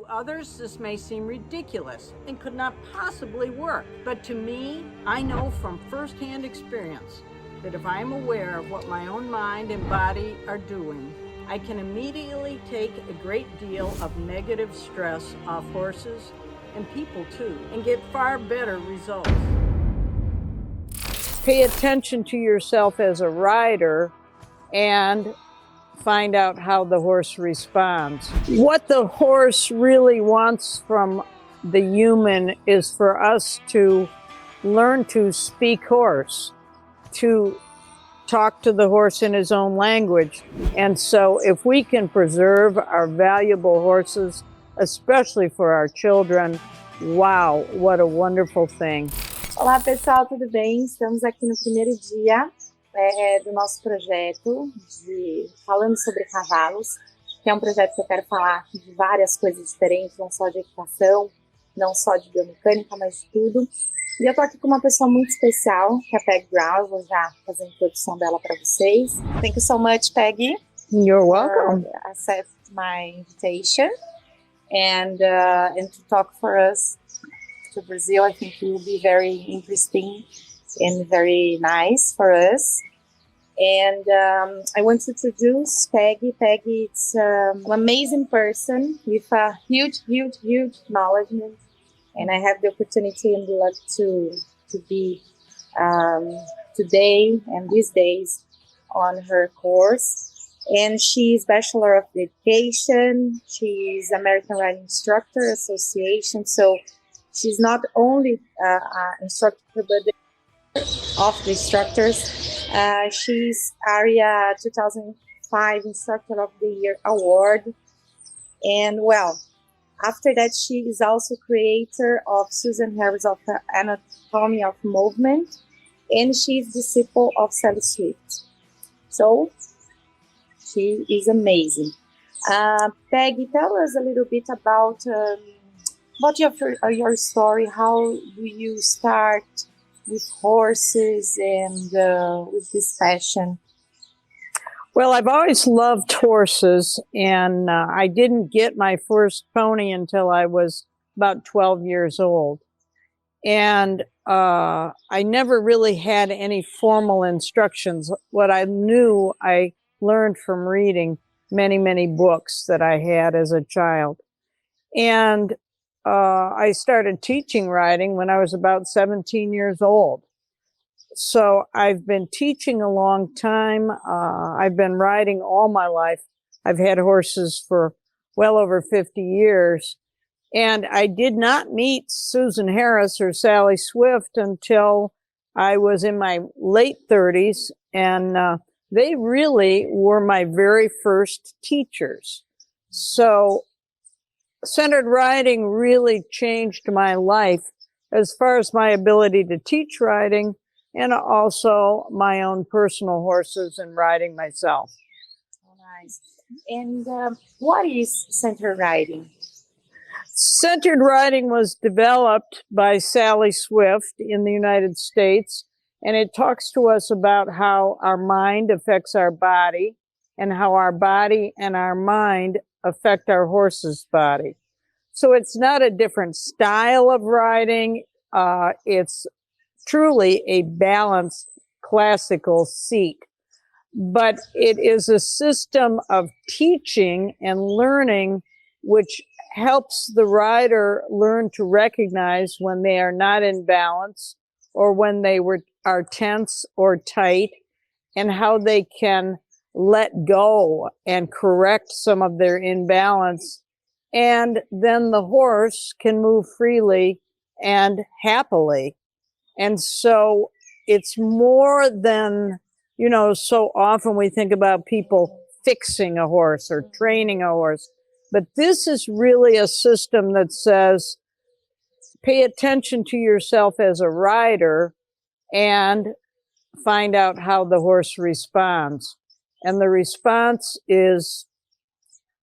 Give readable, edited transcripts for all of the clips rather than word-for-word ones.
others, this may seem ridiculous and could not possibly work. But to me, I know from firsthand experience that if I am aware of what my own mind and body are doing, I can immediately take a great deal of negative stress off horses and people too, and get far better results. Pay attention to yourself as a rider and find out how the horse responds. What the horse really wants from the human is for us to learn to speak horse, to talk to the horse in his own language. And so if we can preserve our valuable horses, especially for our children, wow, what a wonderful thing. Olá pessoal, tudo bem? Estamos aqui no primeiro dia do nosso projeto de Falando sobre Cavalos, que é um projeto que eu quero falar de várias coisas diferentes, não só de equitação, não só de biomecânica, mas de tudo. E eu tô aqui com uma pessoa muito especial, que é a Peggy Brown. Eu vou já fazer a introdução dela para vocês. Thank you so much, Peggy. You're welcome. Accept my invitation and to talk for us to Brazil. I think it will be very interesting and very nice for us. And I want to introduce Peggy. Peggy is an amazing person with a huge knowledge. And I have the opportunity and the luck to be today and these days on her course. And she's Bachelor of Education. She's American Riding Instructor Association. So she's not only an instructor, but of the instructors. She's ARIA 2005 Instructor of the Year Award. And well, after that, she is also creator of Susan Harris of Anatomy of Movement, and she's disciple of Sally Swift. So she is amazing. Peggy, tell us a little bit about your story. How do you start with horses and with this passion? Well, I've always loved horses, and I didn't get my first pony until I was about 12 years old. And I never really had any formal instructions. What I knew, I learned from reading many books that I had as a child. And I started teaching riding when I was about 17 years old. So I've been teaching a long time. I've been riding all my life. I've had horses for well over 50 years. And I did not meet Susan Harris or Sally Swift until I was in my late 30s. And they really were my very first teachers. So centered riding really changed my life as far as my ability to teach riding, and also my own personal horses and riding myself. Oh, nice. And what is centered riding? Centered riding was developed by Sally Swift in the United States, and it talks to us about how our mind affects our body and how our body and our mind affect our horse's body. So it's not a different style of riding. It's truly a balanced classical seat, but it is a system of teaching and learning which helps the rider learn to recognize when they are not in balance or when they are tense or tight, and how they can let go and correct some of their imbalance. And then the horse can move freely and happily. And so it's more than, so often we think about people fixing a horse or training a horse. But this is really a system that says, pay attention to yourself as a rider and find out how the horse responds. And the response is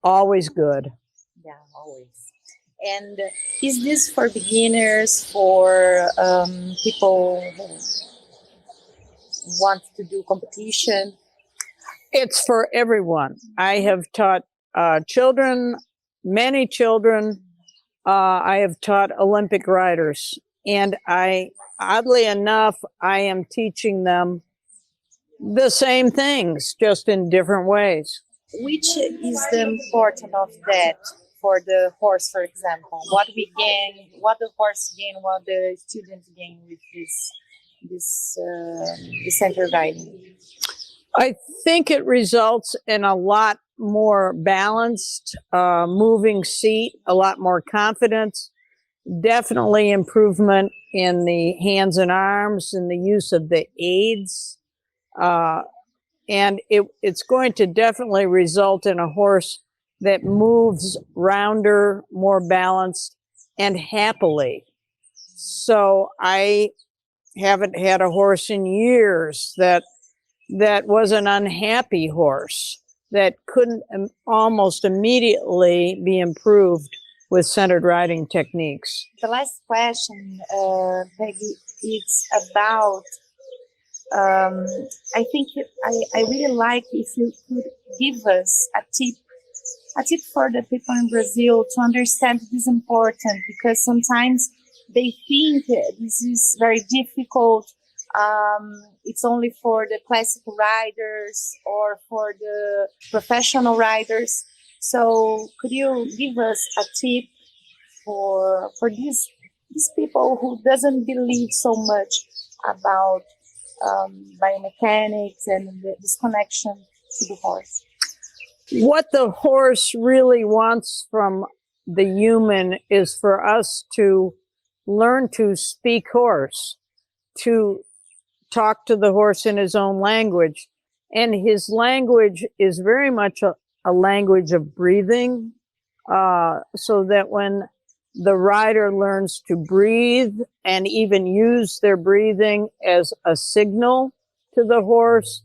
always good. Yeah, always. And is this for beginners, for people who want to do competition? It's for everyone. I have taught children, many children, I have taught Olympic riders, and oddly enough, I am teaching them the same things, just in different ways. Which is the importance of that for the horse, for example? What we gain, what the horse gain, what the students gain with this center riding? I think it results in a lot more balanced, moving seat, a lot more confidence, definitely improvement in the hands and arms and the use of the aids. And it's going to definitely result in a horse that moves rounder, more balanced, and happily. So I haven't had a horse in years that was an unhappy horse, that couldn't almost immediately be improved with centered riding techniques. The last question, Peggy, it's about, I think I really like if you could give us a tip for the people in Brazil to understand this is important, because sometimes they think this is very difficult. It's only for the classic riders or for the professional riders. So could you give us a tip for these people who doesn't believe so much about biomechanics and this connection to the horse? What the horse really wants from the human is for us to learn to speak horse, to talk to the horse in his own language. And his language is very much a language of breathing, so that when the rider learns to breathe and even use their breathing as a signal to the horse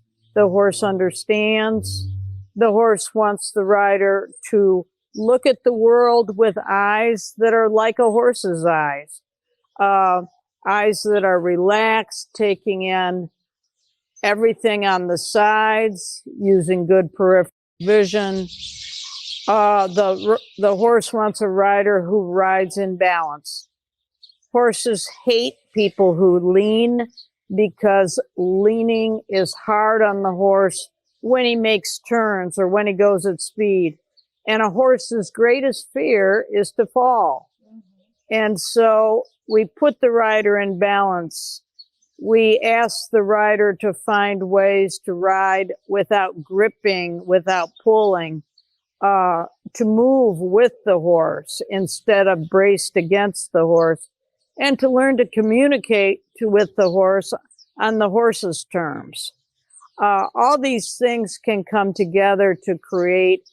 understands. The horse wants the rider to look at the world with eyes that are like a horse's eyes. Eyes that are relaxed, taking in everything on the sides, using good peripheral vision. The horse wants a rider who rides in balance. Horses hate people who lean, because leaning is hard on the horse when he makes turns or when he goes at speed. And a horse's greatest fear is to fall. And so we put the rider in balance. We ask the rider to find ways to ride without gripping, without pulling, to move with the horse instead of braced against the horse, and to learn to communicate with the horse on the horse's terms. All these things can come together to create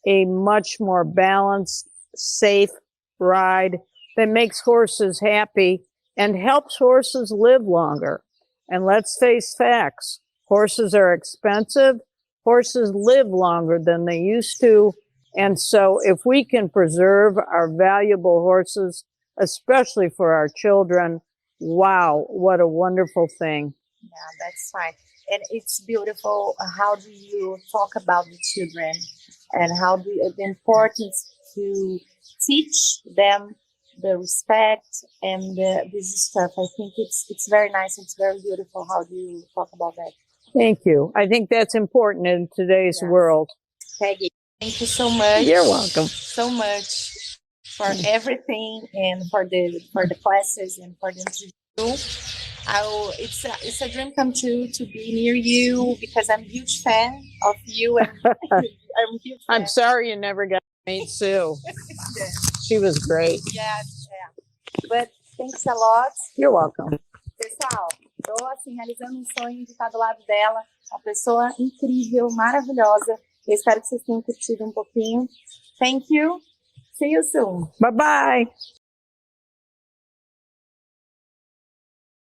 a much more balanced, safe ride that makes horses happy and helps horses live longer. And let's face facts, horses are expensive. Horses live longer than they used to. And so if we can preserve our valuable horses, especially for our children, wow, what a wonderful thing. Yeah, that's fine. And it's beautiful. How do you talk about the children and how the importance to teach them the respect and this stuff? I think it's very nice. It's very beautiful. How do you talk about that? Thank you. I think that's important in today's world. Peggy, thank you so much. You're welcome. So much for everything and for the classes and for the interview. It's a dream come true to be near you, because I'm a huge fan of you. And I'm a huge fan. I'm sorry you never got to meet Sue. She was great. Yeah. But thanks a lot. You're welcome. Pessoal, tô assim realizando um sonho de estar do lado dela, uma pessoa incrível, maravilhosa. Eu espero que vocês tenham curtido um pouquinho. Thank you. See you soon. Bye-bye.